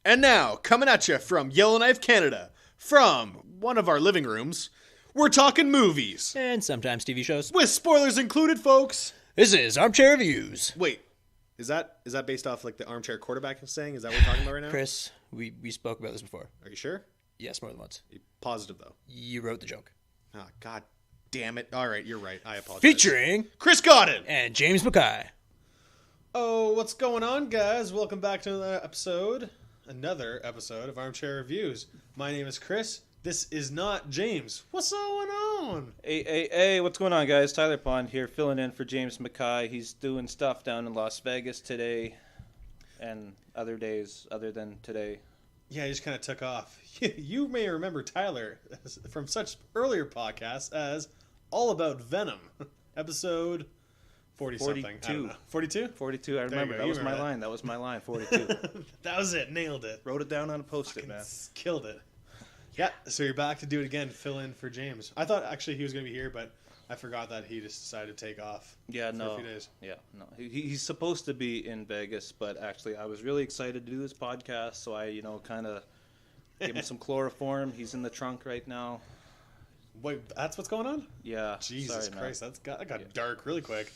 And now, coming at you from Yellowknife, Canada, from one of our living rooms, we're talking movies. And sometimes TV shows. With spoilers included, folks. This is Armchair Reviews. Wait, is that based off like the armchair quarterback saying? Is that what we're talking about right now? Chris, we spoke about this before. Are you sure? Yes, more than once. Are you positive, though? You wrote the joke. Oh, God damn it. All right, you're right. I apologize. Featuring Chris Godden and James Mackay. Oh, what's going on, guys? Welcome back to another episode of Armchair Reviews. My name is Chris. This is not James. What's going on? Hey, what's going on, guys? Tyler Pond here, filling in for James Mackay. He's doing stuff down in Las Vegas today and other days other than today. Yeah, he just kind of took off. You may remember Tyler from such earlier podcasts as All About Venom, episode 40-something. 42. 42? 42, I remember. That was my line, 42. That was it. Nailed it. Wrote it down on a post-it, man. Killed it. Yeah, so you're back to do it again, fill in for James. I thought actually he was going to be here, but I forgot that he just decided to take off for a few days. Yeah, no. He's supposed to be in Vegas, but actually I was really excited to do this podcast, so I, kind of give him some chloroform. He's in the trunk right now. Wait, that's what's going on? Yeah. Jesus Christ, that got dark really quick.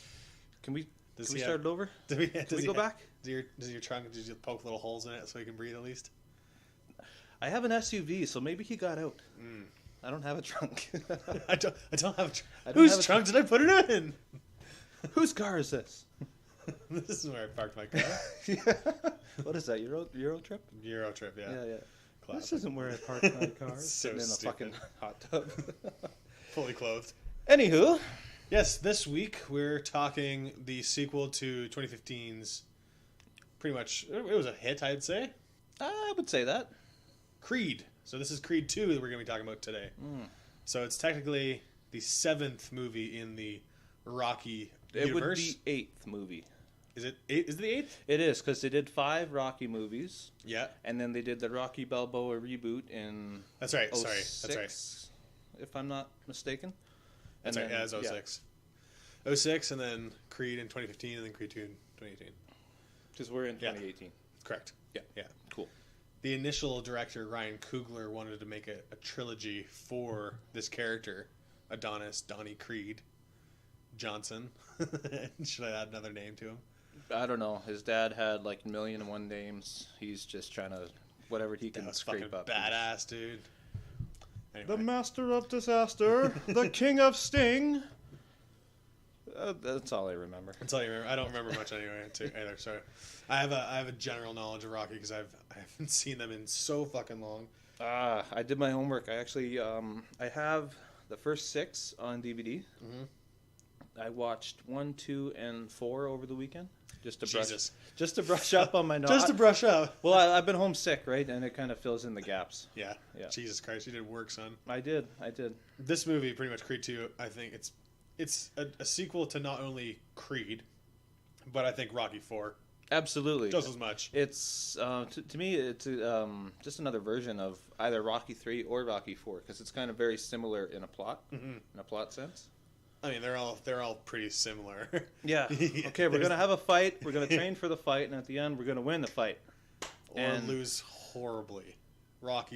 Can we start it over? Can we go back? Does your trunk, did you poke little holes in it so he can breathe at least? I have an SUV, so maybe he got out. I don't have a trunk. I don't have a trunk. Whose trunk did I put it in? Whose car is this? This is where I parked my car. Yeah. What is that, Euro trip? Euro trip, yeah. Yeah. Classic. This isn't where I parked my car. So Sitting in a stupid. fucking hot tub. Fully clothed. Anywho. Yes, this week we're talking the sequel to 2015's pretty much, it was a hit, I'd say. I would say that. Creed. So this is Creed 2 that we're going to be talking about today. So it's technically the 7th movie in the Rocky universe. It would be 8th movie. Is it 8? Is it the 8th? It is, because they did 5 Rocky movies. Yeah. And then they did the Rocky Balboa reboot in That's right. 06, Sorry. That's right. If I'm not mistaken. That's right. Yeah, it was 06. 06, and then Creed in 2015, and then Creed 2 in 2018. Because we're in 2018. Correct. Yeah. Cool. The initial director, Ryan Coogler, wanted to make a trilogy for this character, Adonis Donnie Creed Johnson. Should I add another name to him? I don't know. His dad had like 1,000,001 names. He's just trying to, whatever he can scrape up. Badass, dude. Anyway. The master of disaster, the king of sting. That's all I remember. That's all you remember. I don't remember much anyway, either. Sorry, I have a general knowledge of Rocky because I haven't seen them in so fucking long. I did my homework. I actually I have the first 6 on DVD. I watched 1, 2, and 4 over the weekend just to brush up on my knowledge. Just to brush up. Well, I've been homesick, right, and it kind of fills in the gaps. Yeah. Jesus Christ, you did work, son. I did. This movie, pretty much Creed 2, I think it's a sequel to not only Creed, but I think Rocky 4. Absolutely. Just as much. It's, to me, it's just another version of either Rocky 3 or Rocky 4, because it's kind of very similar in a plot, in a plot sense. I mean, they're all pretty similar. Yeah. Okay, we're going to have a fight, we're going to train for the fight, and at the end, we're going to win the fight. Or lose horribly.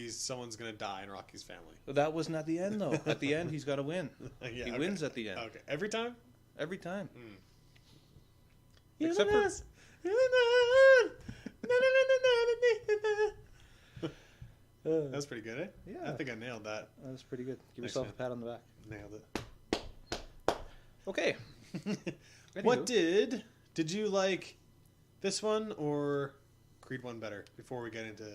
Someone's going to die in Rocky's family. That wasn't at the end, though. At the end, he's got to win. He wins at the end. Okay. Every time? Every time. Except for... That's pretty good, eh? Yeah. I think I nailed that. That was pretty good. Give Thanks, yourself man. a pat on the back. Nailed it. Okay. What did you like this one or Creed 1 better before we get into...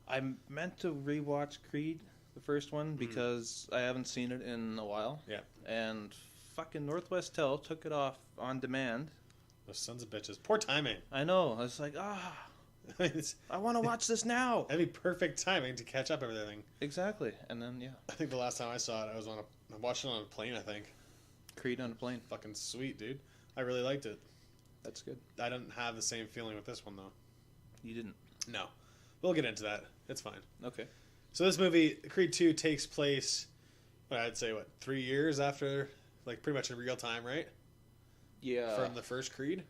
I meant to rewatch Creed, the first one, because I haven't seen it in a while. Yeah. And fucking Northwest Tel took it off on demand. Those sons of bitches. Poor timing. I know. I was like, I want to watch this now. That'd be perfect timing to catch up everything. Exactly. And then, yeah. I think the last time I saw it, I watched it on a plane, I think. Creed on a plane. Fucking sweet, dude. I really liked it. That's good. I didn't have the same feeling with this one, though. You didn't? No. We'll get into that. It's fine. Okay. So this movie, Creed 2, takes place, I'd say, 3 years after, like, pretty much in real time, right? Yeah. From the first Creed?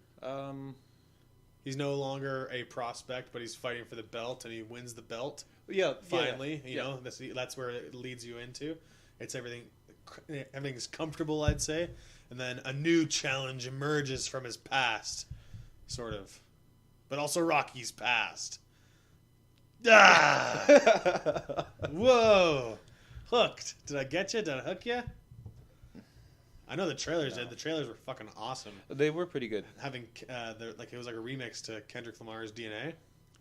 He's no longer a prospect, but he's fighting for the belt, and he wins the belt. Yeah, Finally, you know, that's where it leads you into. It's everything's comfortable, I'd say, and then a new challenge emerges from his past, sort of, but also Rocky's past. Ah! Whoa! Hooked. Did I get you? Did I hook you? I know the trailers did. The trailers were fucking awesome. They were pretty good. Having it was like a remix to Kendrick Lamar's DNA.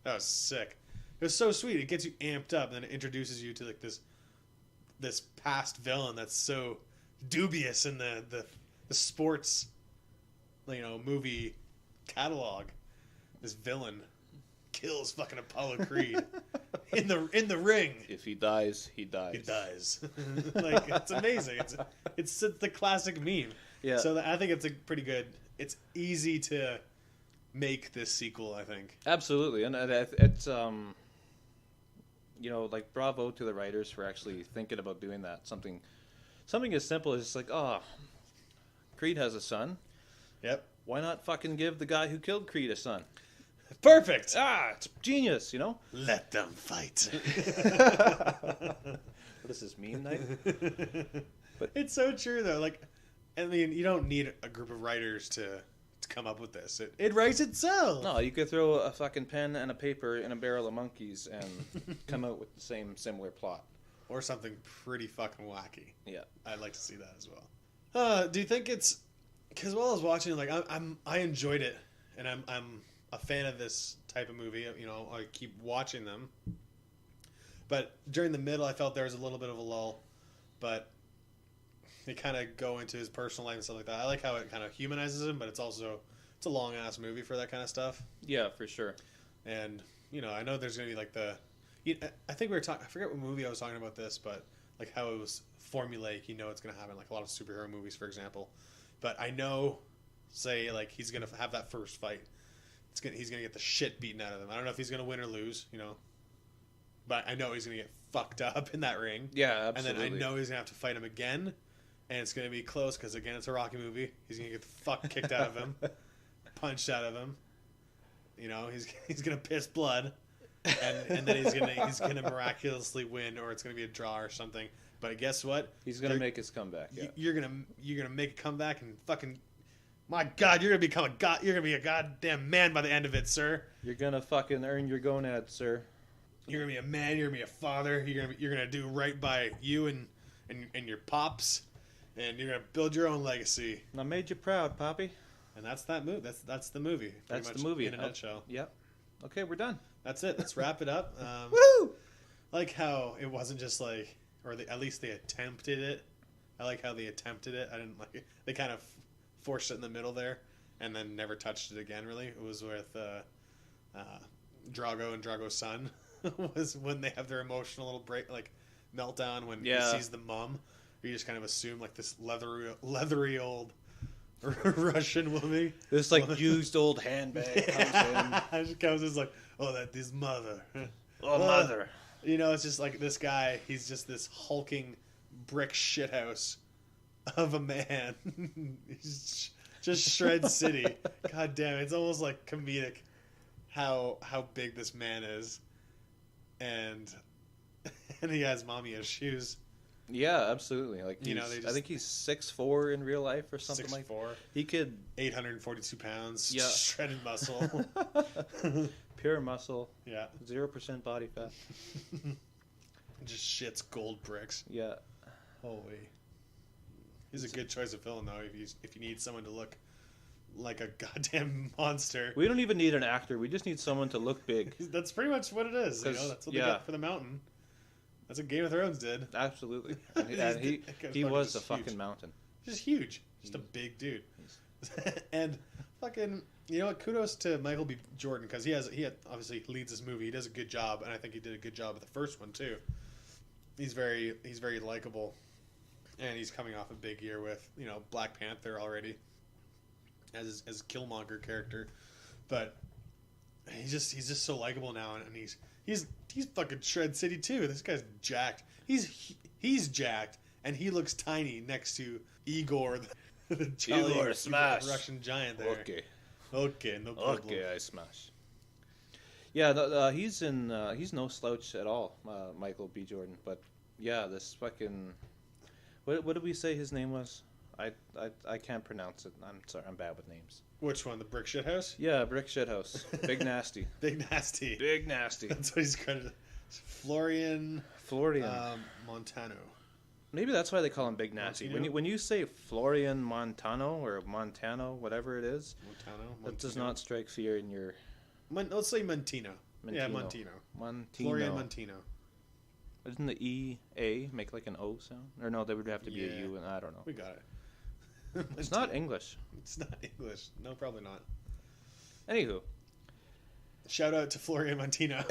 That was sick. It was so sweet. It gets you amped up, and then it introduces you to like this past villain that's so dubious in the sports, you know, movie catalog. This villain kills fucking Apollo Creed in the ring. If he dies, he dies. He dies. Like, it's amazing. It's the classic meme. Yeah. So I think it's a pretty good. It's easy to make this sequel, I think. Absolutely, and it's you know, like, bravo to the writers for actually thinking about doing that. Something as simple as just like, oh, Creed has a son. Yep. Why not fucking give the guy who killed Creed a son? Perfect. It's genius, you know? Let them fight. What is this, meme night? But it's so true, though. Like, I mean, you don't need a group of writers to come up with this. It writes itself. No, you could throw a fucking pen and a paper in a barrel of monkeys and come out with the same similar plot. Or something pretty fucking wacky. Yeah. I'd like to see that as well. Do you think it's... Because while I was watching it, like, I enjoyed it. And I'm a fan of this type of movie. You know, I keep watching them. But during the middle, I felt there was a little bit of a lull. But they kind of go into his personal life and stuff like that. I like how it kind of humanizes him, but it's a long ass movie for that kind of stuff. Yeah, for sure. And you know, I know there's gonna be like I think we were talking. I forget what movie I was talking about this, but like how it was formulaic. You know, it's gonna happen like a lot of superhero movies, for example. But I know, say like he's gonna have that first fight. He's gonna get the shit beaten out of him. I don't know if he's gonna win or lose. You know, but I know he's gonna get fucked up in that ring. Yeah, absolutely. And then I know he's gonna have to fight him again. And it's going to be close because, again, it's a Rocky movie. He's going to get the fuck kicked out of him. Punched out of him. You know, he's going to piss blood. And then he's gonna miraculously win, or it's going to be a draw or something. But guess what? He's going to make his comeback. Yeah. You're gonna make a comeback and fucking... My God, you're going to be a goddamn man by the end of it, sir. You're going to fucking earn your gonads, sir. You're going to be a man. You're going to be a father. You're going to do right by you and your pops. And you're gonna build your own legacy. I made you proud, Poppy. And that's that movie. That's the movie. That's the movie in a nutshell. Yep. Okay, we're done. That's it. Let's wrap it up. Woo! I like how it wasn't just like, at least they attempted it. I like how they attempted it. I didn't like it. They kind of forced it in the middle there, and then never touched it again. Really, it was with Drago and Drago's son. Was when they have their emotional little break, like meltdown when he sees the mom. You just kind of assume like this leathery old Russian woman. This like used old handbag comes in. She comes in like, oh, that's his mother. Oh, mother. You know, it's just like this guy. He's just this hulking brick shithouse of a man. He's just Shred City. God damn it! It's almost like comedic how big this man is, and he has mommy issues. Yeah, absolutely. Like, you know, I think he's 6'4" in real life or something 6'4". like that. He could 842 pounds. Yeah. Shredded muscle. Pure muscle. Yeah. 0% body fat. Just shits gold bricks. Yeah. Holy. He's a good choice of villain though. If you need someone to look like a goddamn monster. We don't even need an actor. We just need someone to look big. That's pretty much what it is. You know, that's what they got for the mountain. That's what Game of Thrones did. Absolutely. And he was a fucking mountain. Just huge. Just a big dude. And fucking, you know what? Kudos to Michael B. Jordan because he obviously leads this movie. He does a good job, and I think he did a good job with the first one too. He's very likable, and he's coming off a big year with Black Panther already as Killmonger character, but he's just so likable now, and he's fucking Shred City too. This guy's jacked. He's jacked, and he looks tiny next to Igor, the jolly Igor Smash Russian giant there. Okay. Okay, no problem. Okay, I smash. Yeah, he's he's no slouch at all, Michael B. Jordan. But yeah, this fucking what did we say his name was? I can't pronounce it. I'm sorry, I'm bad with names. Which one? The Brick Shit House? Yeah, Brick Shit House. Big Nasty. Big Nasty. Big Nasty. That's what he's credited. Florian. Montano. Maybe that's why they call him Big Nasty. Montino? When you say Florian Montano or Montano, whatever it is, Montano. that does not strike fear in your. Let's say Montino. Yeah, Montino. Florian Montino. Doesn't the E-A make like an O sound? Or no, there would have to be a U, and I don't know. We got it. It's not English. It's not English. No, probably not. Anywho. Shout out to Florian Montino.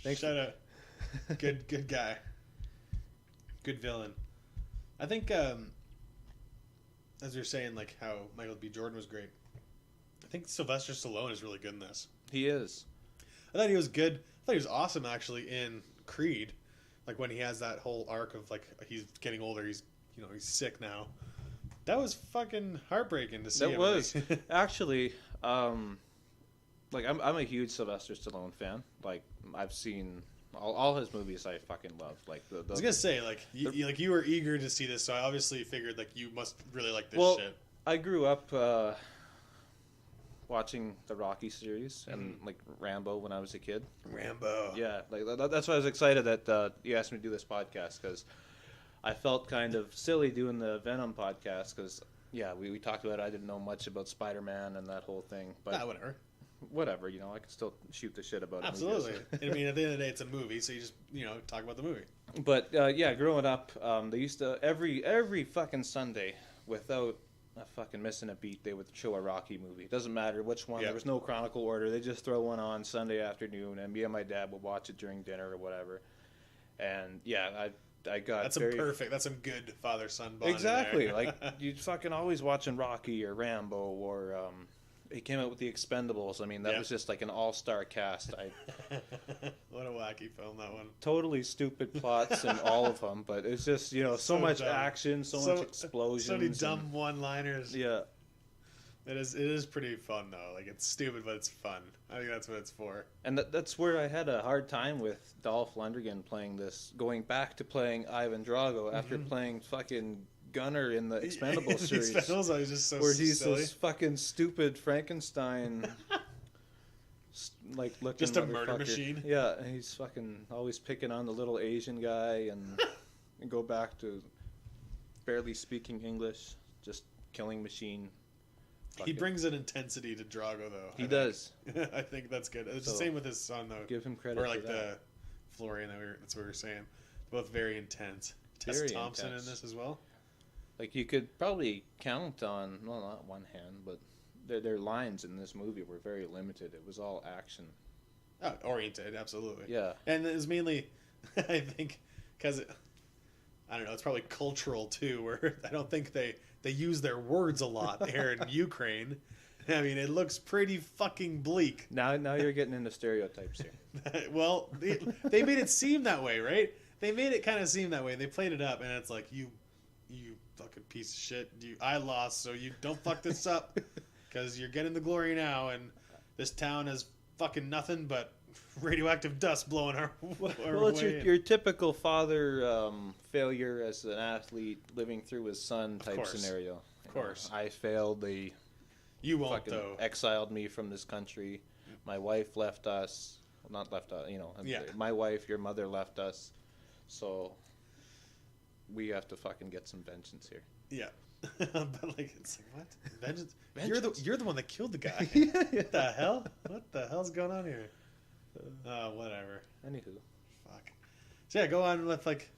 Thanks. Shout out. Good guy. Good villain. I think, as you're saying, like how Michael B. Jordan was great. I think Sylvester Stallone is really good in this. He is. I thought he was good. I thought he was awesome actually in Creed. Like when he has that whole arc of like he's getting older, he's sick now. That was fucking heartbreaking to see. That was actually, like I'm a huge Sylvester Stallone fan. Like I've seen all his movies. I fucking love. Like the I was gonna say like you were eager to see this, so I obviously figured like you must really like this shit. I grew up watching the Rocky series and like Rambo when I was a kid. Rambo. Yeah, like that's why I was excited that you asked me to do this podcast because I felt kind of silly doing the Venom podcast because we talked about it. I didn't know much about Spider-Man and that whole thing, but whatever, I can still shoot the shit about it. Absolutely. I mean, at the end of the day, it's a movie, so you just talk about the movie. But growing up, they used to every fucking Sunday without fucking missing a beat, they would show a Rocky movie. It doesn't matter which one. Yep. There was no chronicle order. They just throw one on Sunday afternoon, and me and my dad would watch it during dinner or whatever. And I got that's some good father-son bonding. Exactly. Like you fucking always watching Rocky or Rambo or he came out with the Expendables. I mean, that was just like an all-star cast. What a wacky film that one. Totally stupid plots in all of them, but it's just so much dumb. Action, so much explosions, so many dumb one-liners. Yeah, it is pretty fun though. Like it's stupid, but it's fun. I think that's what it's for. And that's where I had a hard time with Dolph Lundgren going back to playing Ivan Drago after playing fucking Gunner in the Expendables series. Expendables, I was just so where he's silly. This fucking stupid Frankenstein, like looking just a murder machine. Yeah, and he's fucking always picking on the little Asian guy and go back to barely speaking English, just killing machine. He brings an intensity to Drago though. He does. I think that's good. It's the same with his son though. Give him credit. Or like for that. the Florian that's what we were saying. Both very intense. Very Tessa Thompson intense. in this as well. Like you could probably count on, well, not one hand, but their lines in this movie were very limited. It was all action. Oh, oriented, absolutely. Yeah. And it was mainly, I think, because, I don't know, it's probably cultural too, where I don't think they use their words a lot there in Ukraine. I mean, it looks pretty fucking bleak. Now you're getting into stereotypes here. Well, they made it seem that way, right? They made it kind of seem that way. They played it up, and it's like, you fucking piece of shit. I lost, so you don't fuck this up, because you're getting the glory now, and this town is fucking nothing but radioactive dust blowing our well, way. It's your typical father failure as an athlete living through his son type scenario. Of course. I failed. They won't, though. Exiled me from this country. My wife left us. Well, not left us, My wife, your mother left us. So we have to fucking get some vengeance here. Yeah. But like it's like what? Vengeance? You're the one that killed the guy. Yeah. What the hell? What the hell's going on here? Whatever. Anywho. Fuck. So yeah, go on with like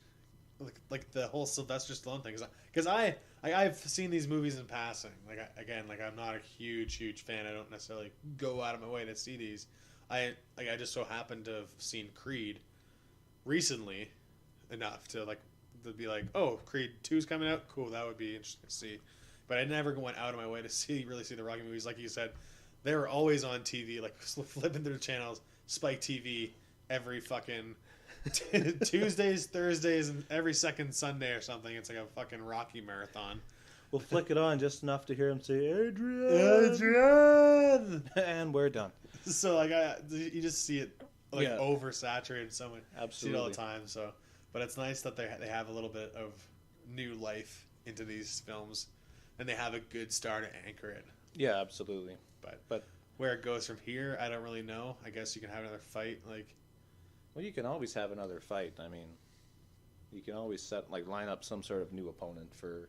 the whole Sylvester Stallone thing, because I've seen these movies in passing. Like I'm not a huge fan. I don't necessarily go out of my way to see these. I just so happened to have seen Creed recently enough to be like, oh, Creed 2's coming out. Cool, that would be interesting to see. But I never went out of my way to really see the Rocky movies. Like you said, they were always on TV, like flipping through the channels, Spike TV, every fucking Tuesdays, Thursdays, and every second Sunday or something. It's like a fucking Rocky marathon. We'll flick it on just enough to hear him say, Adrian! Adrian! And we're done. So, like, you just see it, like, oversaturated somewhere. Absolutely. See it all the time, so. But it's nice that they have a little bit of new life into these films, and they have a good star to anchor it. Yeah, absolutely. But where it goes from here, I don't really know. I guess you can have another fight, like... Well, you can always have another fight. I mean, you can always line up some sort of new opponent for...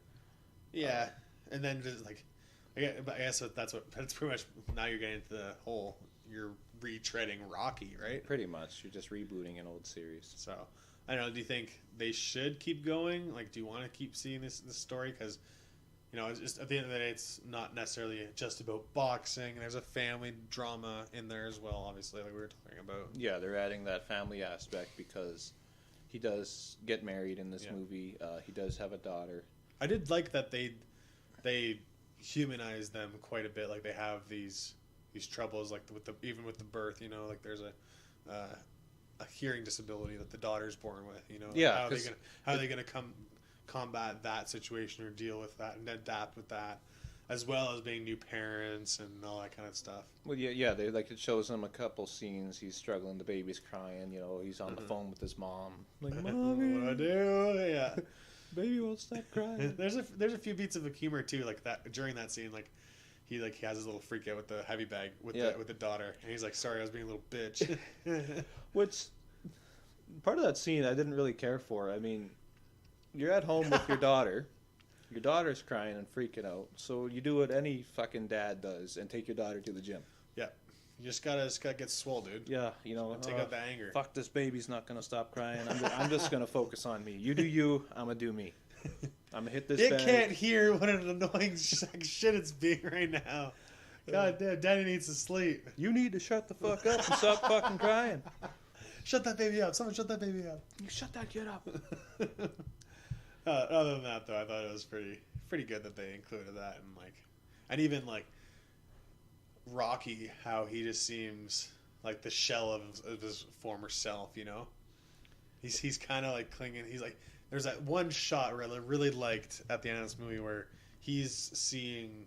Yeah, and then just, like... I guess that's pretty much... Now you're getting into the whole... You're retreading Rocky, right? Pretty much. You're just rebooting an old series. So, I don't know. Do you think they should keep going? Like, do you want to keep seeing this story? Because... You know, it's just at the end of the day, it's not necessarily just about boxing. There's a family drama in there as well, obviously, like we were talking about. Yeah, they're adding that family aspect because he does get married in this movie. He does have a daughter. I did like that they humanize them quite a bit. Like they have these troubles, like even with the birth. You know, like there's a hearing disability that the daughter's born with. You know, yeah. How are they gonna combat that situation or deal with that and adapt with that, as well as being new parents and all that kind of stuff. Well, yeah, they it shows him a couple scenes. He's struggling, the baby's crying. You know, he's on the phone with his mom. Like, Mommy, what do I do? Yeah, baby won't stop crying. There's a few beats of humor too, like that during that scene. Like he has his little freak out with the heavy bag with the daughter, and he's like, "Sorry, I was being a little bitch." Which part of that scene I didn't really care for. I mean. You're at home with your daughter. Your daughter's crying and freaking out. So you do what any fucking dad does and take your daughter to the gym. Yeah. You just gotta get swole, dude. Yeah, you know. Take out the anger. Fuck, this baby's not gonna stop crying. I'm just gonna focus on me. You do you. I'm gonna do me. I'm gonna hit this. It can't hear what an annoying shit it's being right now. God damn, Daddy needs to sleep. You need to shut the fuck up and stop fucking crying. Shut that baby up. Someone shut that baby up. You shut that kid up. Other than that, though, I thought it was pretty good that they included that, and even Rocky, how he just seems like the shell of his former self. You know, he's kind of like clinging. He's like, there's that one shot where I really liked at the end of this movie where he's seeing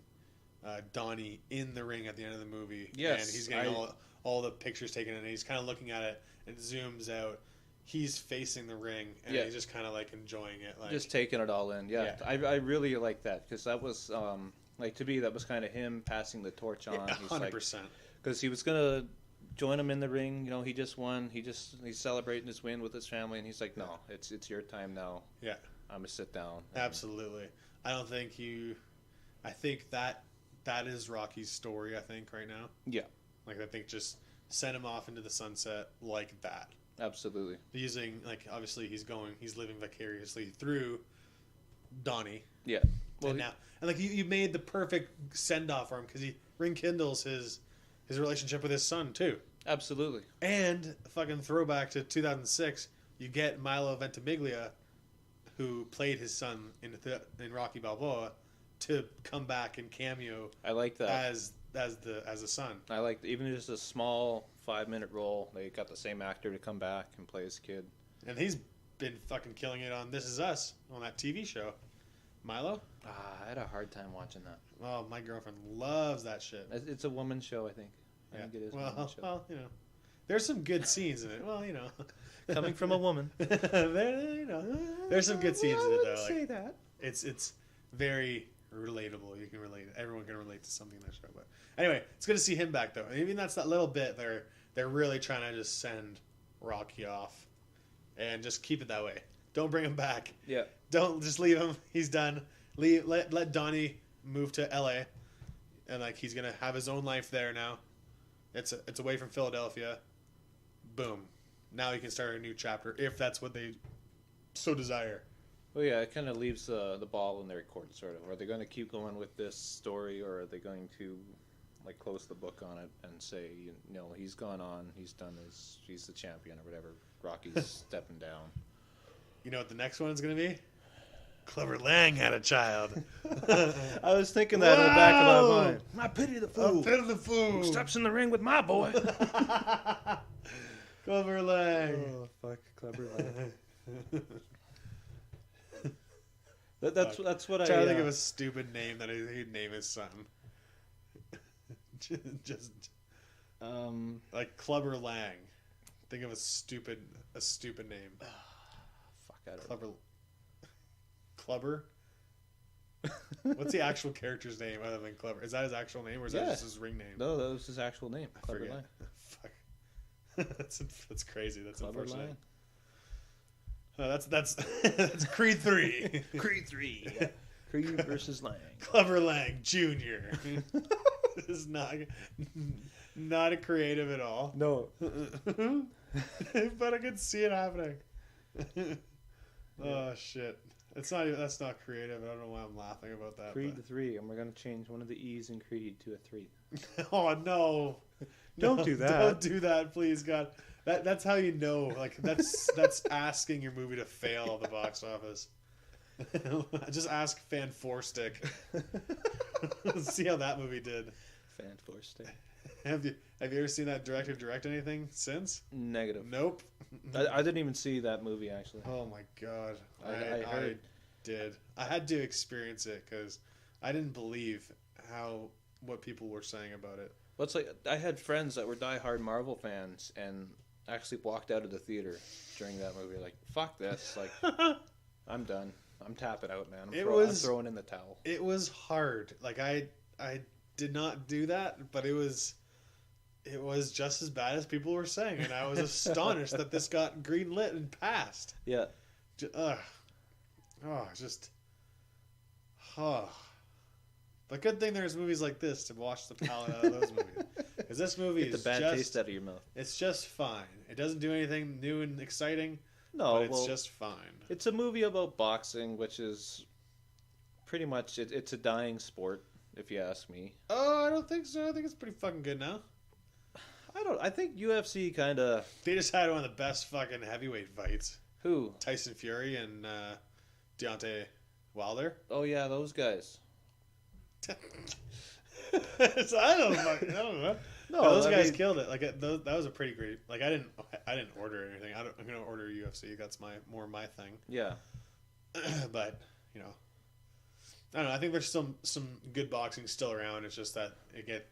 Donnie in the ring at the end of the movie. Yes, and he's getting all the pictures taken, and he's kind of looking at it and it zooms out. He's facing the ring, and he's just kind of like enjoying it, like just taking it all in. Yeah. I really like that because that was to me that was kind of him passing the torch on. 100%. Because he was gonna join him in the ring. You know, he just won. He's celebrating his win with his family, and he's like, no, it's your time now. Yeah, I'm gonna sit down. Absolutely. I don't think I think that is Rocky's story. I think right now. Yeah. Like I think just send him off into the sunset like that. Absolutely. Using obviously he's living vicariously through Donnie. Yeah. Well, and you made the perfect send off for him because he rekindles his relationship with his son too. Absolutely. And fucking throwback to 2006, you get Milo Ventimiglia, who played his son in Rocky Balboa, to come back and cameo. I like that as a son. I like even just a small 5-minute role. They got the same actor to come back and play his kid. And he's been fucking killing it on This Is Us, on that TV show. Milo? I had a hard time watching that. Oh, my girlfriend loves that shit. It's a woman's show, I think. I think it is a woman's show. Well, there's some good scenes in it. Well, coming from a woman. There's some good scenes in it, though. I wouldn't say that. It's very relatable. You can relate. Everyone can relate to something in that show. But anyway, it's good to see him back, though. And even that's that little bit they're really trying to just send Rocky off and just keep it that way. Don't bring him back. Yeah. Don't just leave him. He's done. Let Donnie move to LA, and he's gonna have his own life there now. It's away from Philadelphia. Boom. Now he can start a new chapter if that's what they so desire. Well, yeah, it kind of leaves the ball in their court, sort of. Are they going to keep going with this story, or are they going to close the book on it and say, he's gone on, he's done he's the champion or whatever. Rocky's stepping down. You know what the next one's going to be? Clever Lang had a child. I was thinking that in the back of my mind. I pity the fool. I pity the fool. Who steps in the ring with my boy. Clever Lang. Oh, fuck, Clever Lang. That's what I'm I trying to think of a stupid name that he'd name his son. Just like Clubber Lang. Think of a stupid name. Fuck, I don't Clubber. Clubber. What's the actual character's name other than Clubber? Is that his actual name or is that just his ring name? No, that was his actual name. I Clubber forget. Lang. Fuck. That's crazy. That's Clubber unfortunate. Lang. That's that's Creed 3. Creed 3. Creed versus Lang. Clubber Lang Jr. This is not a creative at all. No. But I could see it happening. Oh shit. That's not creative. I don't know why I'm laughing about that. Creed 3, and we're gonna change one of the E's in Creed to a 3. Oh no. Don't do that. Don't do that, please, God. That's how you know. Like that's asking your movie to fail at the box office. Just ask Fan Four Stick. See how that movie did. Fan Four Stick. Have you ever seen that director direct anything since? Negative. Nope. I didn't even see that movie actually. Oh my god. I heard. I did. I had to experience it because I didn't believe what people were saying about it. Well, it's like I had friends that were diehard Marvel fans and actually walked out of the theater during that movie. Like, fuck this. Like, I'm done. I'm tapping out, man. I'm throwing in the towel. It was hard. Like I did not do that, but it was just as bad as people were saying, and I was astonished that this got greenlit and passed. Yeah. But good thing there's movies like this to wash the palate out of those movies. Because this movie Get the bad taste out of your mouth. It's just fine. It doesn't do anything new and exciting. No, but it's just fine. It's a movie about boxing, which is pretty much it's a dying sport, if you ask me. Oh, I don't think so. I think it's pretty fucking good now. I think UFC kind of. They just had one of the best fucking heavyweight fights. Who? Tyson Fury and Deontay Wilder. Oh yeah, those guys. So I don't know. No, those guys killed it. Like that was a pretty great. Like I didn't order anything. I'm gonna order UFC. That's more my thing. Yeah. But you know, I don't know. I think there's some good boxing still around. It's just that it gets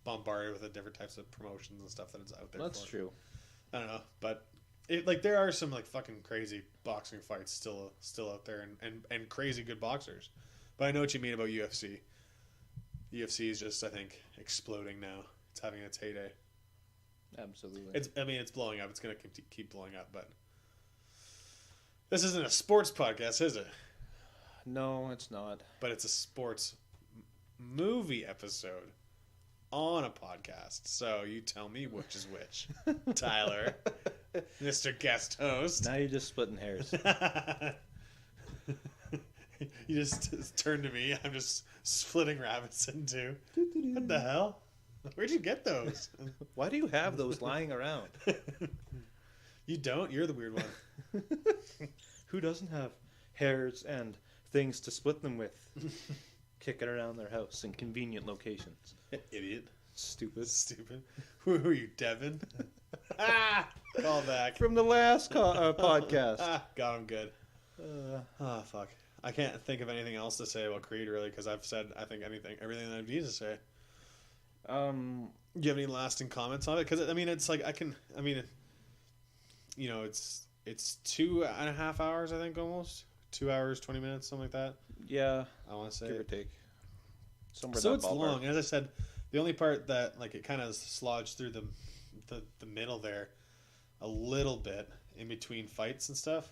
bombarded with the different types of promotions and stuff that it's out there. That's true. I don't know, but there are some like fucking crazy boxing fights still out there and crazy good boxers. But I know what you mean about UFC. UFC is just, I think, exploding now. It's having its heyday. Absolutely. It's blowing up. It's going to keep blowing up. But this isn't a sports podcast, is it? No, it's not. But it's a sports movie episode on a podcast. So you tell me which is which. Tyler, Mr. Guest Host. Now you're just splitting hairs. You just turn to me. I'm just splitting rabbits in two. What the hell? Where'd you get those? Why do you have those lying around? You don't? You're the weird one. Who doesn't have hairs and things to split them with? Kicking around their house in convenient locations. Idiot. Stupid. Who are you, Devin? Call back. From the last podcast. Got him good. Fuck. I can't think of anything else to say about Creed, really, because I've said, I think, everything that I need to say. Do you have any lasting comments on it? Because, it's like, it's 2.5 hours, I think, almost. 2 hours, 20 minutes, something like that. Yeah. I want to say. Give or take. Somewhere so it's long. As I said, the only part that, like, it kind of slodged through the middle there a little bit in between fights and stuff.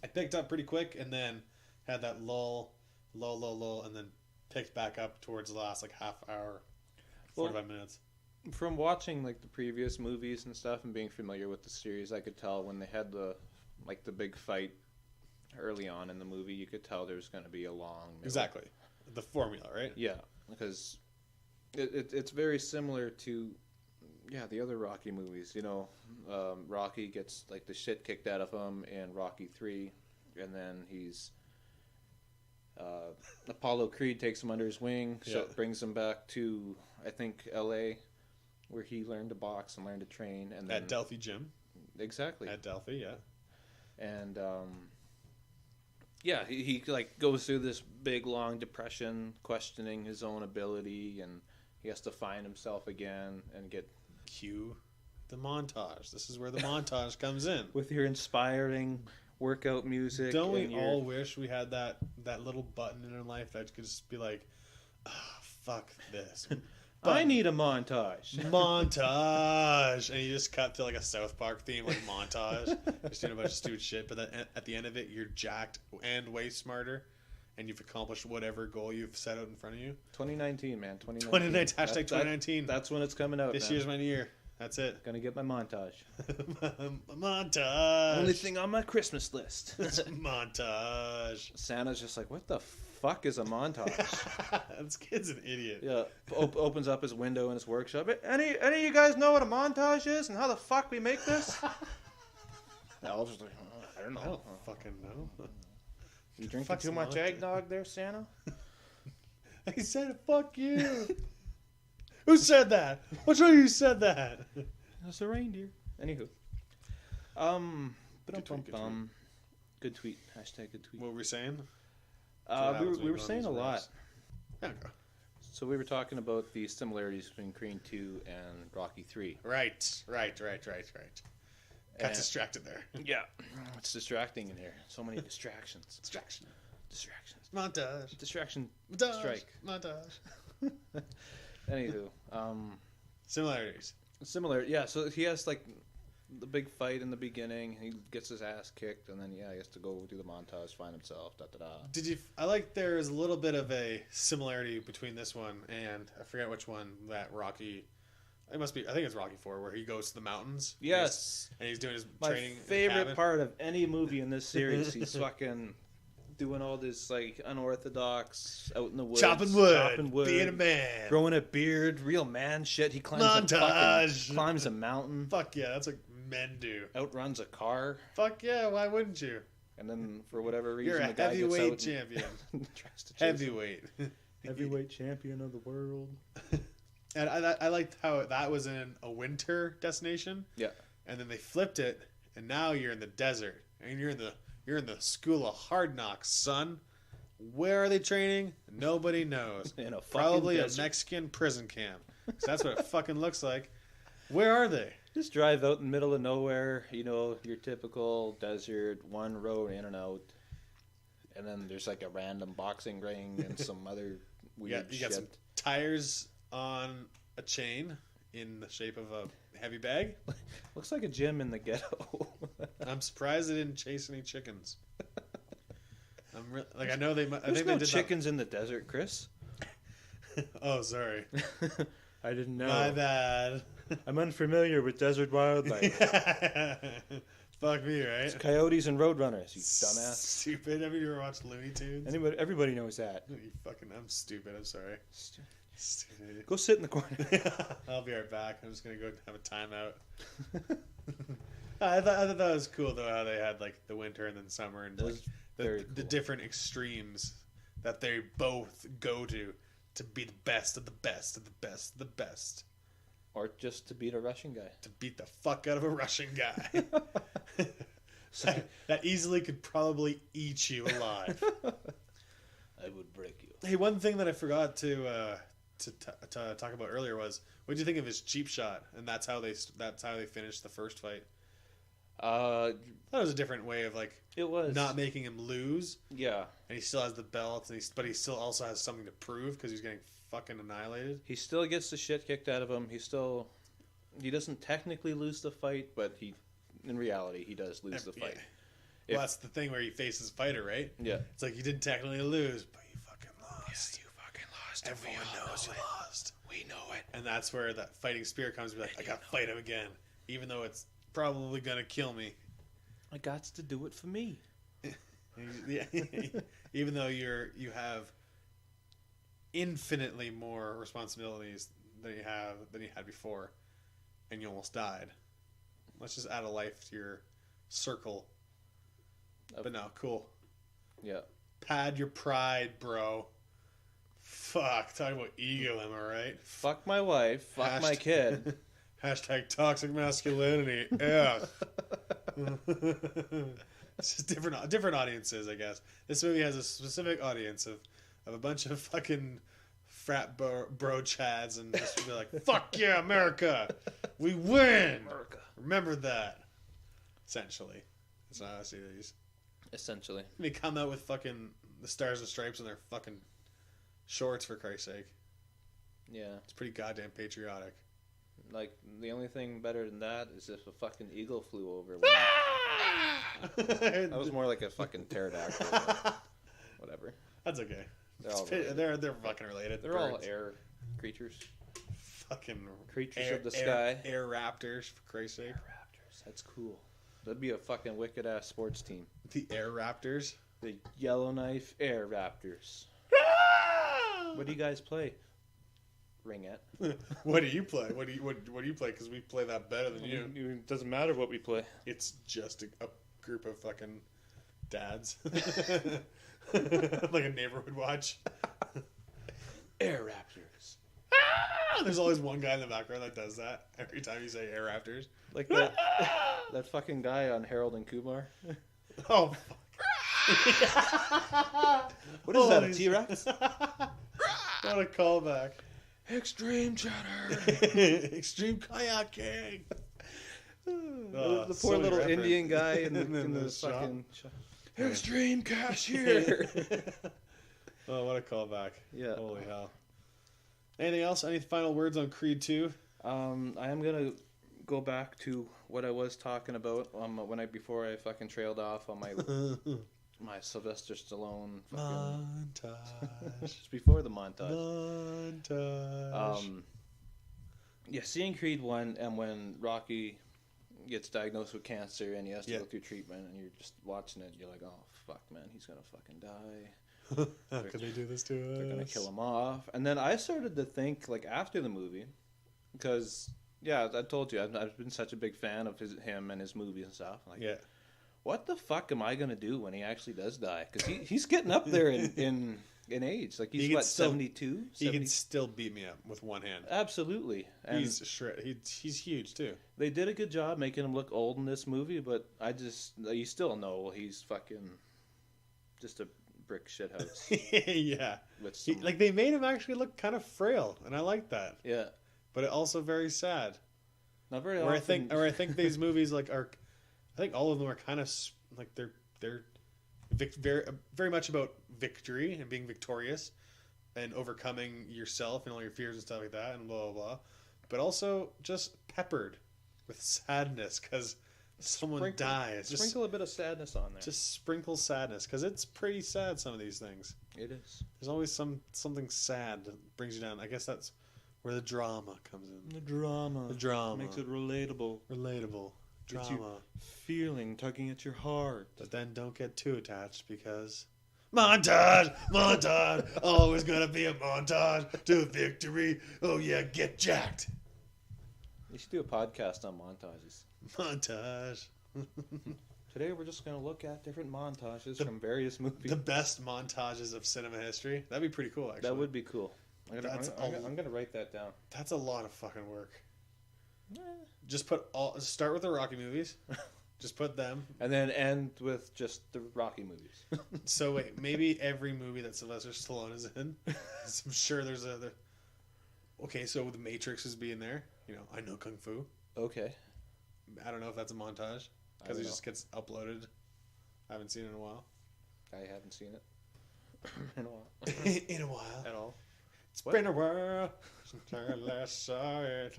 I picked up pretty quick and then had that lull, and then picked back up towards the last, like, half hour, 45 minutes. From watching, like, the previous movies and stuff and being familiar with the series, I could tell when they had the big fight early on in the movie, you could tell there was going to be a long middle. Exactly. The formula, right? Yeah, because it's very similar to, the other Rocky movies. Rocky gets, like, the shit kicked out of him in Rocky 3, and then he's... Apollo Creed takes him under his wing, brings him back to, I think, L.A., where he learned to box and learned to train. And then, at Delphi Gym. Exactly. At Delphi, yeah. And Yeah, he like goes through this big long depression, questioning his own ability, and he has to find himself again and get Cue the montage. This is where the montage comes in. with your inspiring workout music. Don't we and your... all wish we had that little button in our life that could just be like, fuck this. I need a montage. Montage, and you just cut to like a South Park theme, like montage, just doing a bunch of stupid shit. But then at the end of it, you're jacked and way smarter, and you've accomplished whatever goal you've set out in front of you. 2019, man. 2019. Hashtag 2019. That's when it's coming out. This year's my year. That's it. Gonna get my montage. Montage. Only thing on my Christmas list. Montage. Santa's just like, what the fuck is a montage? This kid's an idiot. Yeah, opens up his window in his workshop. Any of you guys know what a montage is and how the fuck we make this? I was just like, I don't know. I don't fucking know. You drinking too much eggnog there, Santa? He said, "Fuck you." Who said that? Which one of you said that? That's a reindeer. Anywho, good tweet. Hashtag good tweet. What were we saying? We were saying a lot. Okay. So we were talking about the similarities between Creed 2 and Rocky 3. Right. Got distracted there. Yeah. It's distracting in here. So many distractions. Distractions. Montage. Distraction. Montage. Strike. Montage. Anywho. Similarities. Similar. Yeah, so he has like the big fight in the beginning. He gets his ass kicked, and then he has to go do the montage, find himself. Da da da. I like there's a little bit of a similarity between this one and I forget which one that Rocky. It must be. I think it's Rocky 4, where he goes to the mountains. Yes, and he's doing his my training. My favorite part of any movie in this series. He's fucking doing all this like unorthodox out in the woods, chopping wood, being a man, growing a beard, real man shit. He climbs climbs a mountain. Fuck yeah, that's what men do. Outruns a car. Fuck yeah, why wouldn't you? And then for whatever reason, you're a the guy heavyweight gets out champion. And tries to chase heavyweight. Heavyweight champion of the world. And I liked how that was in a winter destination. Yeah. And then they flipped it, and now you're in the desert, and you're in the school of hard knocks, son. Where are they training? Nobody knows. In a Probably desert. a Mexican prison camp. 'Cause that's what it fucking looks like. Where are they? Just drive out in the middle of nowhere. You know, your typical desert, one road in and out, and then there's like a random boxing ring and some other weird you shit. got some tires on a chain in the shape of a heavy bag. Looks like a gym in the ghetto. I'm surprised they didn't chase any chickens. I know they. I There's think no they did chickens in the desert, Chris. Oh, sorry. I didn't know. My bad. I'm unfamiliar with desert wildlife. Fuck me, right? It's coyotes and roadrunners, you dumbass. Stupid. Have you ever watched Looney Tunes? Everybody knows that. You fucking. I'm stupid. I'm sorry. Stupid. Go sit in the corner. I'll be right back. I'm just gonna go have a timeout. I thought that was cool though, how they had like the winter and then summer and like the different extremes that they both go to be the best of the best of the best of the best. Or just to beat a Russian guy. To beat the fuck out of a Russian guy. that easily could probably eat you alive. I would break you. Hey, one thing that I forgot to talk about earlier was, what did you think of his cheap shot? And that's how they finished the first fight. That was a different way of like it was not making him lose. Yeah, and he still has the belt, but he still also has something to prove because he's getting fucking annihilated. He still gets the shit kicked out of him. He doesn't technically lose the fight, but in reality he does lose the fight. Well, that's the thing where he faces Fighter, right? Yeah, it's like you didn't technically lose, but you fucking lost. Yeah, you fucking lost. Everyone knows you lost. We know it. And that's where that fighting spirit comes to be like, I gotta fight him again, even though it's probably gonna kill me. I got to do it for me. Even though you have infinitely more responsibilities than you had before, and you almost died. Let's just add a life to your circle. But no, cool. Yeah. Pad your pride, bro. Fuck, talking about ego, am I right? Fuck my wife. Fuck my kid. Hashtag toxic masculinity. Yeah. It's just different audiences, I guess. This movie has a specific audience of a bunch of fucking frat bro chads and just be like, fuck yeah, America, we win. America. Remember that. Essentially, that's how I see these. Essentially, They come out with fucking the Stars and Stripes in their fucking shorts, for Christ's sake. yeah. It's pretty goddamn patriotic. Like, the only thing better than that is if a fucking eagle flew over. That was more like a fucking pterodactyl. But whatever. That's okay. They're all related. They're fucking related. They're all Birds. air creatures. Fucking Creatures of the sky. Air raptors, for Christ's sake. Air Raptors. That's cool. That'd be a fucking wicked ass sports team. The Air Raptors. The Yellowknife Air Raptors. What do you guys play? Ringette. What do you play? What do you play? Because we play that better than you. It doesn't matter what we play. It's just a group of fucking dads, like a neighborhood watch. Air Raptors. There's always one guy in the background that does that every time you say Air Raptors. Like that fucking guy on Harold and Kumar. Oh, What is that, a T-Rex? what a callback. Extreme cheddar. Extreme kayaking. The poor little Indian guy in the fucking shop. Extreme cashier. Oh, what a callback. Yeah. Holy hell. Anything else? Any final words on Creed 2? I am gonna go back to what I was talking about before I fucking trailed off on my Sylvester Stallone fucking Montage. just before the montage. Montage. Yeah, seeing Creed 1 and when Rocky gets diagnosed with cancer and he has to go through treatment and you're just watching it, you're like, oh fuck man, he's gonna fucking die. How could they do this to us? They're gonna kill him off. And then I started to think, like, after the movie, because yeah, I told you I've been such a big fan of him and his movies and stuff. Like, Yeah. what the fuck am I gonna do when he actually does die? Because he's getting up there in age. Like, he's what, 72? He can still beat me up with one hand. Absolutely. And He's he's huge too. they did a good job making him look old in this movie, but you still know he's fucking just a brick shithouse. Yeah. With some, Like, they made him actually look kind of frail, and I like that. yeah. But it also very sad. Not very Where often. I think these movies I think all of them are kind of like they're very much about victory and being victorious and overcoming yourself and all your fears and stuff like that and blah blah blah, but also just peppered with sadness because someone dies. Sprinkle a bit of sadness on there. Just sprinkle sadness because it's pretty sad. Some of these things. It is. There's always something sad that brings you down. I guess that's where the drama comes in. The drama. The drama Makes it relatable. Relatable Gets you drama. feeling, tugging at your heart. But then don't get too attached because montage, always gonna be a montage to victory. Oh yeah, get jacked. You should do a podcast on montages. Montage. Today we're just going to look at different montages from various movies. The best montages of cinema history. That'd be pretty cool, actually. That would be cool. I'm going to write that down. That's a lot of fucking work. Just start with the Rocky movies. Just put them. And then end with just the Rocky movies. So wait, maybe every movie that Sylvester Stallone is in. I'm sure there's other. Okay, so The Matrix is being there. You know, I know Kung Fu. Okay. I don't know if that's a montage because it just gets uploaded. I haven't seen it in a while. I haven't seen it in a while. In a while. At all. It's been a while since I last saw it.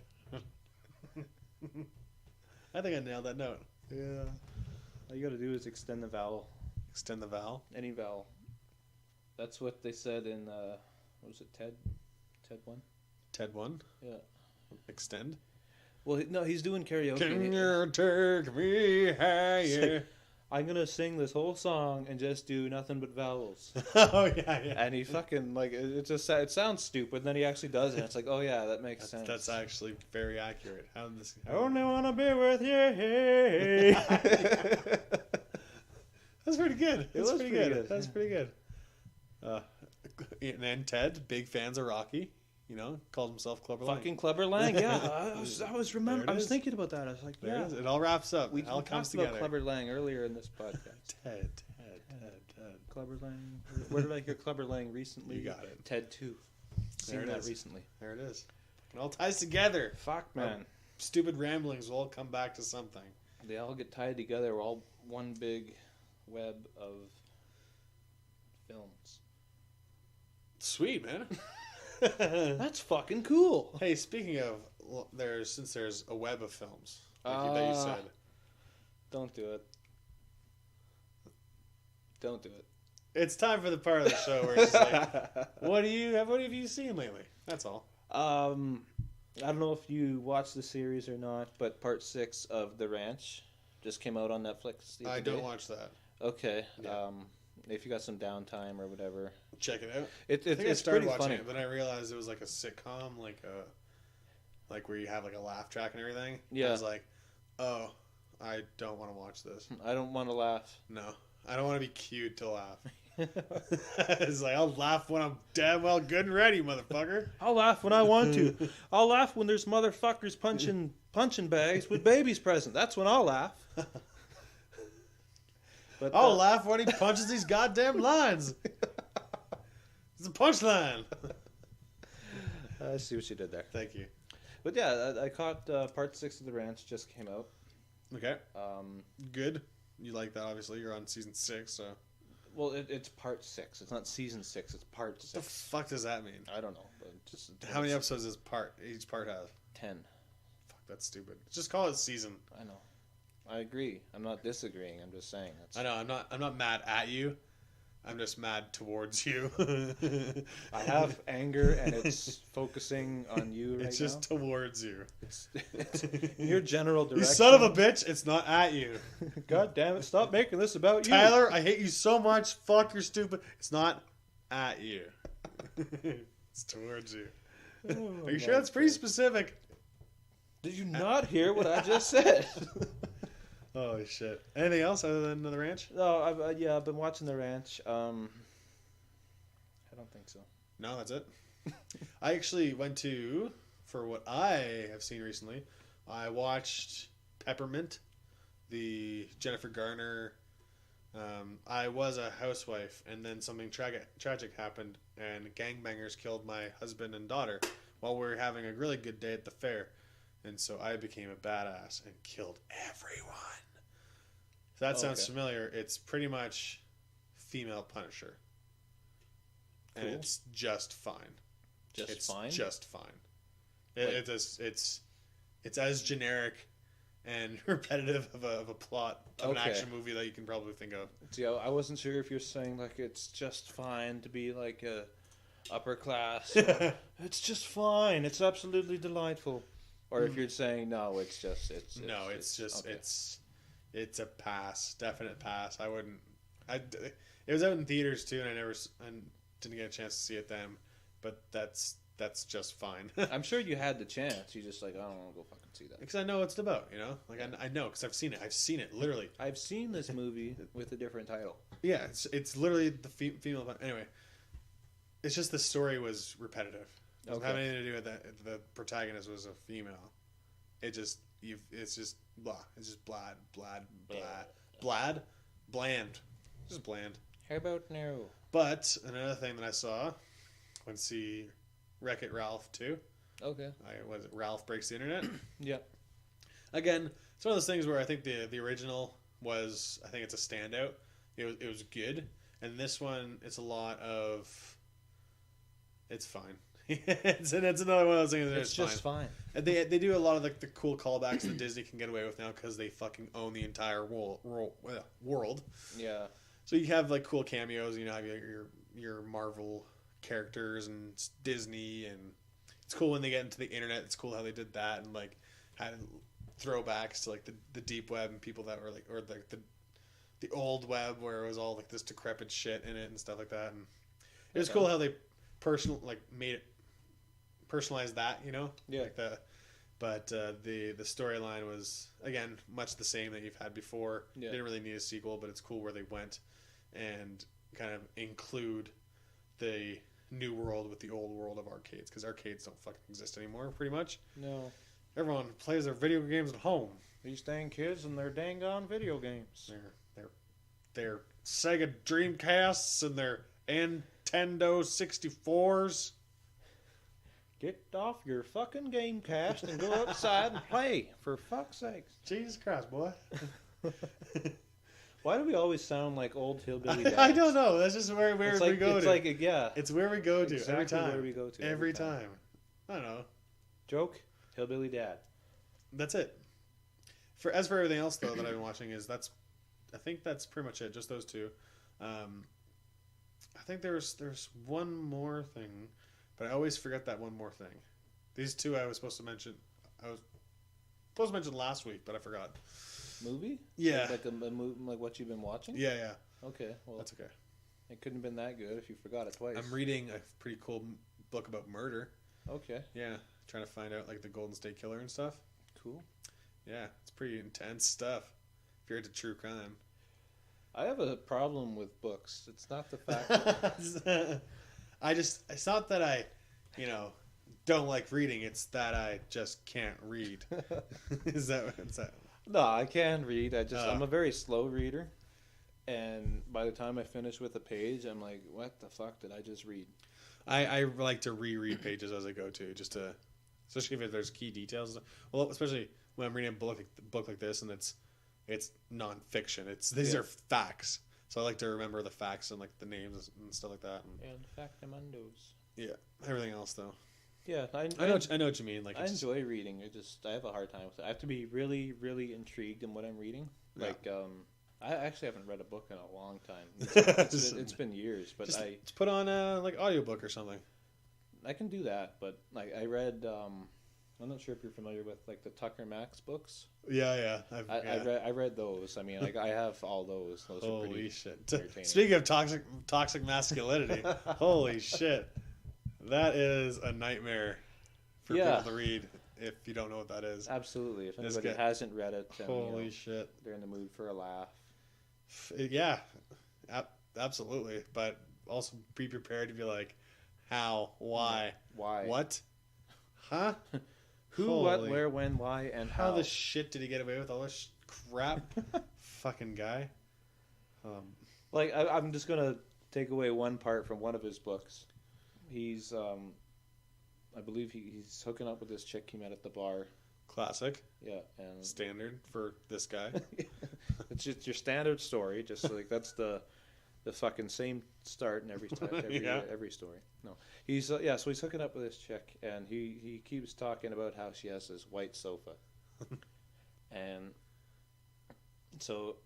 I think I nailed that note. Yeah. All you got to do is extend the vowel. Extend the vowel. Any vowel. That's what they said in, what was it, Ted 1? Ted 1. Yeah. Extend. Well, no, he's doing karaoke. Can you take me higher? I'm going to sing this whole song and just do nothing but vowels. Oh, yeah. And he fucking, like, it sounds stupid, and then he actually does it. It's like, oh, yeah, that makes sense. That's actually very accurate. How did this... I only want to be with you. That's pretty good. It was pretty good. That's pretty good. And then Ted, big fans of Rocky. You know, called himself Clubber Lang. Fucking Clubber Lang. Yeah, I was There it is. thinking about that. I was like, There yeah. it is. It all wraps up. We It all comes talked about together. Clubber Lang earlier in this podcast. Ted. Clubber Lang. Where did I hear Clubber Lang recently? You got it. Ted 2. There Seen it that is. recently. There it is. It all ties together. Fuck, man. Stupid ramblings will all come back to something. They all get tied together. We're all one big web of films. Sweet, man. That's fucking cool. Hey, speaking of, since there's a web of films that you said. Don't do it. Don't do it. It's time for the part of the show where it's like, what have you seen lately? That's all. I don't know if you watched the series or not, but part 6 of The Ranch just came out on Netflix the other I day. don't watch that. Okay. Yeah. If you got some downtime or whatever, Check it out. it's I think I it's started pretty watching funny. it, but I realized it was like a sitcom, like where you have like a laugh track and everything. Yeah. I was like, oh, I don't want to watch this. I don't want to laugh. No, I don't want to be cute to laugh. It's like, I'll laugh when I'm damn well good and ready, motherfucker. I'll laugh when I want to. I'll laugh when there's motherfuckers punching bags with babies present. That's when I'll laugh. But I'll laugh when he punches these goddamn lines. It's a punchline. I see what you did there. Thank you. But yeah, I caught part 6 of The Ranch just came out. Okay. Good. You like that, obviously. You're on season 6, so. Well, it's part 6. It's not season 6. It's part 6. What the fuck does that mean? I don't know. But just How many episodes does each part have? 10. Fuck, that's stupid. Just call it season. I know. I agree. I'm not disagreeing. I'm just saying. I know. I'm not mad at you. I'm just mad towards you. I have anger, and it's focusing on you right now. It's just towards you. It's in your general direction. You son of a bitch! It's not at you. God damn it! Stop making this about you, Tyler, I hate you so much. Fuck, you're stupid. It's not at you. It's towards you. Are you sure that's pretty specific? Did you not hear what I just said? Holy shit. Anything else other than The Ranch? No, I've been watching The Ranch. I don't think so. No, that's it. I actually went to, for what I have seen recently, I watched Peppermint, the Jennifer Garner. I was a housewife, and then something tragic happened, and gangbangers killed my husband and daughter while we were having a really good day at the fair. And so I became a badass and killed everyone. If that sounds familiar, it's pretty much female Punisher. And Cool. it's just fine. Just fine? Just fine. It's as generic and repetitive of a plot of an action movie that you can probably think of. See, I wasn't sure if you're saying like it's just fine to be like a upper class. It's just fine. It's absolutely delightful. Or if you're saying no, it's it's a pass, definite pass. I wouldn't. It was out in theaters too, and I didn't get a chance to see it then. But that's just fine. I'm sure you had the chance. You just like, I don't want to go fucking see that. Because I know what it's about, you know. Like I know because I've seen it. I've seen it literally. I've seen this movie with a different title. Yeah, it's literally the female. Anyway, it's just the story was repetitive. It doesn't have anything to do with that. The protagonist was a female. It's just blah. It's just bland. Just bland. How about no? But another thing that I saw, went to see Wreck-It Ralph 2. Okay. Was it Ralph Breaks the Internet? Yeah. Again, it's one of those things where I think the original was, I think it's a standout. It was good, and this one it's a lot of. It's fine. it's another one of those things. It's just fine. And they do a lot of the cool callbacks that Disney can get away with now because they fucking own the entire world. Yeah. So you have like cool cameos. You know, have your Marvel characters and Disney, and it's cool when they get into the internet. It's cool how they did that and like had throwbacks to like the deep web and people that were like, or like the old web where it was all like this decrepit shit in it and stuff like that. And it was cool how they made it personalized that, you know. Yeah. Like the storyline was again much the same that you've had before. Yeah. Didn't really need a sequel, but it's cool where they went and kind of include the new world with the old world of arcades, because arcades don't fucking exist anymore, pretty much. No. Everyone plays their video games at home. These dang kids and their dang on video games. Their Sega Dreamcasts and their Nintendo 64s. Get off your fucking Gamecast and go outside and play, for fuck's sakes. Jesus Christ, boy. Why do we always sound like old hillbilly dads? I don't know. That's just where we go to. It's where we go to exactly every time. Where we go to every time. I don't know. Joke, hillbilly dad. That's it. As for everything else though that I've been watching I think that's pretty much it. Just those two. I think there's one more thing, but I always forget that one more thing. These two I was supposed to mention. I was supposed to mention last week, but I forgot. Movie? Yeah. Like a movie, like what you've been watching? Yeah. Okay, well That's okay. it couldn't have been that good if you forgot it twice. I'm reading a pretty cool book about murder. Okay. Yeah, trying to find out like the Golden State Killer and stuff. Cool. Yeah, it's pretty intense stuff. If you're into true crime. I have a problem with books. It's not the fact that it's not that I, don't like reading. It's that I just can't read. Is that? No, I can read. I'm a very slow reader. And by the time I finish with a page, I'm like, what the fuck did I just read? I like to reread pages as I go to, especially if there's key details. Well, especially when I'm reading a book like this and it's nonfiction. These are facts. So I like to remember the facts and like the names and stuff like that. And factamundos. Yeah, everything else though. Yeah, I know what you mean. Like I enjoy reading. I have a hard time with it. I have to be really, really intrigued in what I'm reading. Yeah. Like, I actually haven't read a book in a long time. It's been years, but just put on like audiobook or something. I can do that, but like I read. I'm not sure if you're familiar with like the Tucker Max books. Yeah. I read those. I mean, like I have all those. Those are holy pretty shit! entertaining. Speaking of toxic masculinity, holy shit, that is a nightmare for people to read if you don't know what that is. Absolutely. If anybody hasn't read it, then, holy shit, they're in the mood for a laugh. Yeah, absolutely. But also be prepared to be like, how, why, what, huh? Who, what, where, when, why, and how. How the shit did he get away with all this crap? Fucking guy. Like, I'm just going to take away one part from one of his books. He's, I believe he's hooking up with this chick he met at the bar. Classic. Yeah. And standard for this guy. It's just your standard story. Just like that's the fucking same start in every story. No, he's so he's hooking up with this chick, and he keeps talking about how she has this white sofa, and so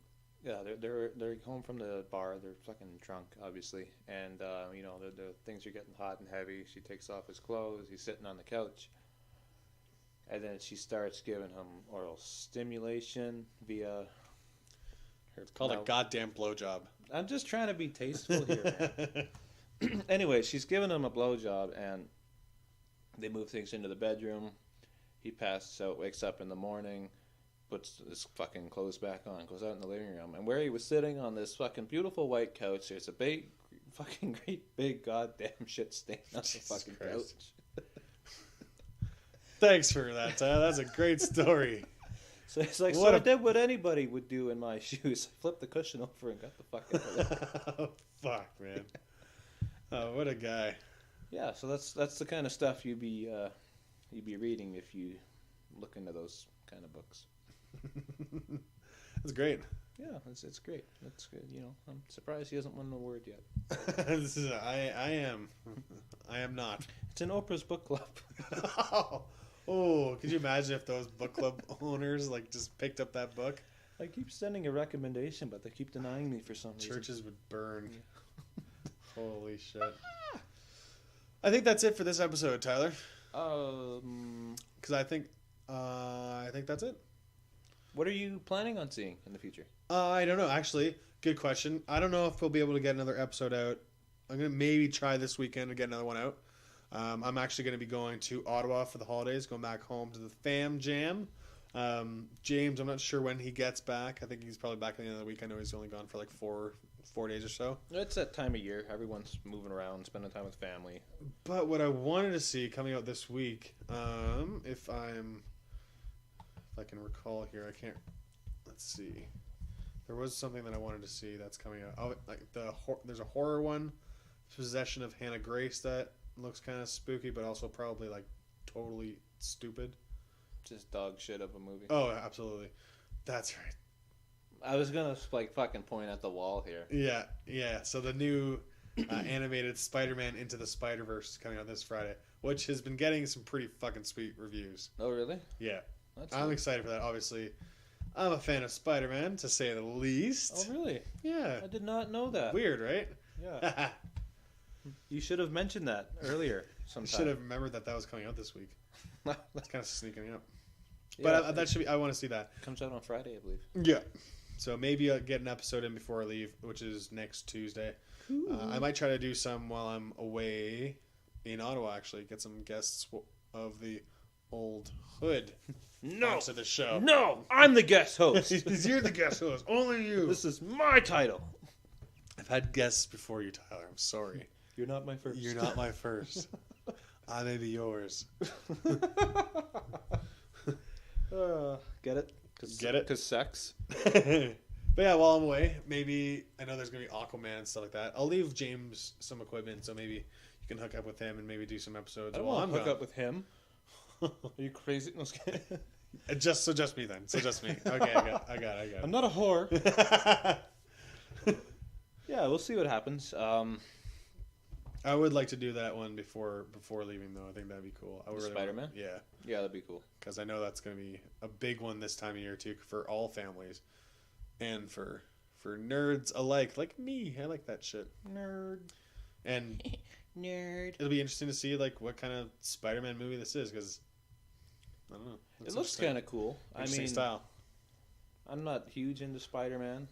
they're home from the bar. They're fucking drunk, obviously, and the things are getting hot and heavy. She takes off his clothes. He's sitting on the couch, and then she starts giving him oral stimulation via. It's called a goddamn blowjob. I'm just trying to be tasteful here, man. Anyway, she's giving him a blowjob, and they move things into the bedroom. He passes out, wakes up in the morning, puts his fucking clothes back on, goes out in the living room. And where he was sitting on this fucking beautiful white couch, there's a big, fucking great big goddamn shit stain on the fucking couch. Thanks for that, Tyler. That's a great story. So it's like, I did what anybody would do in my shoes. I flipped the cushion over and got the fuck out of there. Oh, fuck, man. Oh, what a guy. Yeah, so that's the kind of stuff you'd be reading if you look into those kind of books. That's great. Yeah, it's great. That's good. I'm surprised he hasn't won an award yet. I am not. It's in Oprah's book club. Oh, could you imagine if those book club owners just picked up that book? I keep sending a recommendation, but they keep denying me for some reason. Churches would burn. Yeah. Holy shit. I think that's it for this episode, Tyler. Because I think that's it. What are you planning on seeing in the future? I don't know. Actually, good question. I don't know if we'll be able to get another episode out. I'm going to maybe try this weekend to get another one out. I'm actually going to be going to Ottawa for the holidays, going back home to the fam jam. James, I'm not sure when he gets back. I think he's probably back at the end of the week. I know he's only gone for like four days or so. It's that time of year. Everyone's moving around, spending time with family. But what I wanted to see coming out this week, if I can recall here, I can't. Let's see. There was something that I wanted to see that's coming out. Oh, like there's a horror one, Possession of Hannah Grace, that looks kind of spooky, but also probably like totally stupid. Just dog shit of a movie. Oh, absolutely. That's right. I was gonna like fucking point at the wall here. Yeah. So the new animated Spider-Man Into the Spider-Verse is coming out this Friday, which has been getting some pretty fucking sweet reviews. Oh, really? Yeah. That's I'm cool. excited for that. Obviously, I'm a fan of Spider-Man, to say the least. Oh, really? Yeah. I did not know that. Weird, right? Yeah. You should have mentioned that earlier. Sometime. Should have remembered that was coming out this week. It's kind of sneaking up. Yeah, But that should be. I want to see that. Comes out on Friday, I believe. Yeah. So maybe I'll get an episode in before I leave, which is next Tuesday. I might try to do some while I'm away in Ottawa, actually. Get some guests of the old hood onto the show. No, I'm the guest host. You're the guest host. Only you. This is my title. I've had guests before you, Tyler. I'm sorry. You're not my first. You're not my first. I may be yours. Get it? Get it? Because sex. But yeah, while I'm away, maybe I know there's gonna be Aquaman and stuff like that. I'll leave James some equipment, so maybe you can hook up with him and maybe do some episodes. I don't while want I'm to hook gone. up with him. Are you crazy? No, Just me then. So just me. Okay, I got it. I'm not a whore. Yeah, we'll see what happens. I would like to do that one before leaving, though. I think that'd be cool. I would really Spider-Man? Yeah, Yeah, that'd be cool. because I know that's going to be a big one this time of year too, for all families, and for nerds alike, like me. I like that shit. Nerd. And Nerd. it'll be interesting to see like what kind of Spider-Man movie this is, because I don't know. It looks kind of cool. I Interesting mean, style. I'm not huge into Spider-Man.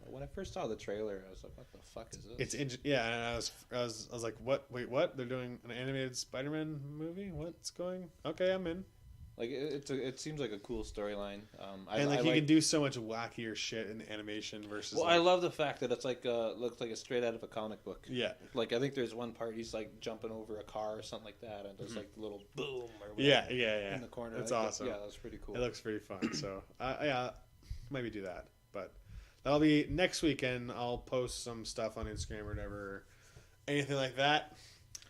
When I first saw the trailer, I was like, "What the fuck is this?" Yeah, and I was like, "What? Wait, what? They're doing an animated Spider-Man movie? What's going? Okay, I'm in." Like it seems like a cool storyline. And you can do so much wackier shit in animation versus. Well, I love the fact that it's like looks like a straight out of a comic book. Yeah. Like I think there's one part he's like jumping over a car or something like that, and there's like the little boom or whatever Yeah. in the corner. It's Like, awesome. Yeah, that was pretty cool. It looks pretty fun. So yeah, maybe do that. But that'll be next weekend. I'll post some stuff on Instagram or whatever, anything like that.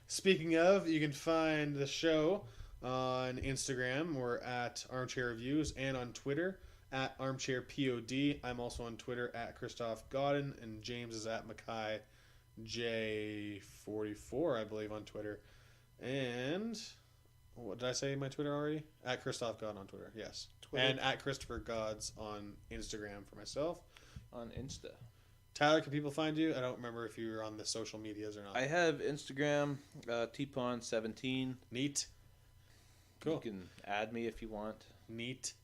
Speaking of, you can find the show on Instagram. We're at Armchair Reviews, and on Twitter at Armchair POD. I'm also on Twitter at Christoph Godden, and James is at Mackay J44, I believe, on Twitter. And what did I say? My Twitter already? At Christoph Godden on Twitter. Yes. Twitter. And at Christopher Gods on Instagram for myself. On Insta. Tyler, can people find you? I don't remember if you were on the social medias or not. I have Instagram, tpon17. Neat. Cool. You can add me if you want. Neat.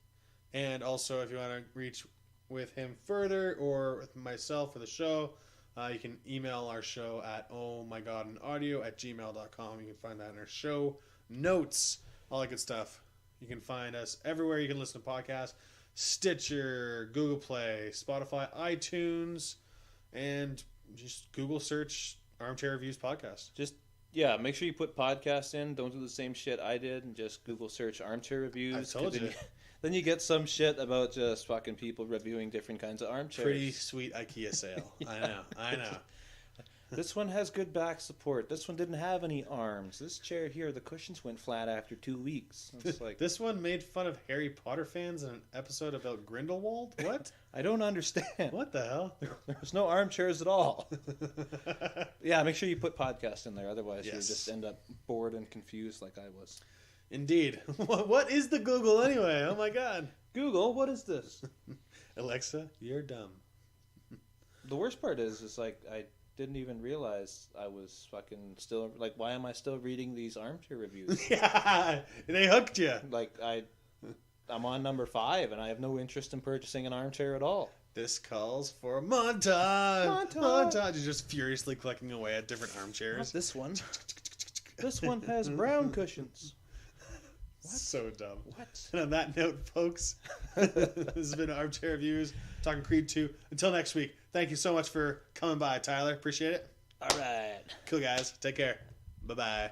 And also, if you want to reach with him further or with myself for the show, you can email our show at ohmygodandaudio@gmail.com. You can find that in our show notes, all that good stuff. You can find us everywhere you can listen to podcasts: Stitcher, Google Play, Spotify, iTunes, and just Google search Armchair Reviews Podcast. Yeah, make sure you put podcasts in. Don't do the same shit I did and just Google search Armchair Reviews. I told you. Then you get some shit about just fucking people reviewing different kinds of armchairs. Pretty sweet IKEA sale. Yeah. I know. This one has good back support. This one didn't have any arms. This chair here, the cushions went flat after 2 weeks. It's like, This one made fun of Harry Potter fans in an episode about Grindelwald? What? I don't understand. What the hell? There's no armchairs at all. Yeah, make sure you put podcast in there. Otherwise, Yes. you'll just end up bored and confused like I was. Indeed. What is the Google anyway? Oh my god. Google, what is this? Alexa, you're dumb. The worst part is like I didn't even realize I was fucking still like. Why am I still reading these armchair reviews? Yeah, they hooked you. Like I'm on number 5 and I have no interest in purchasing an armchair at all. This calls for a montage. Montage. You're just furiously clicking away at different Not armchairs. this one. This one has brown cushions. So dumb. What? And on that note, folks, this has been Armchair Reviews, talking Creed 2. Until next week, thank you so much for coming by, Tyler. Appreciate it. All right. Cool, guys. Take care. Bye-bye.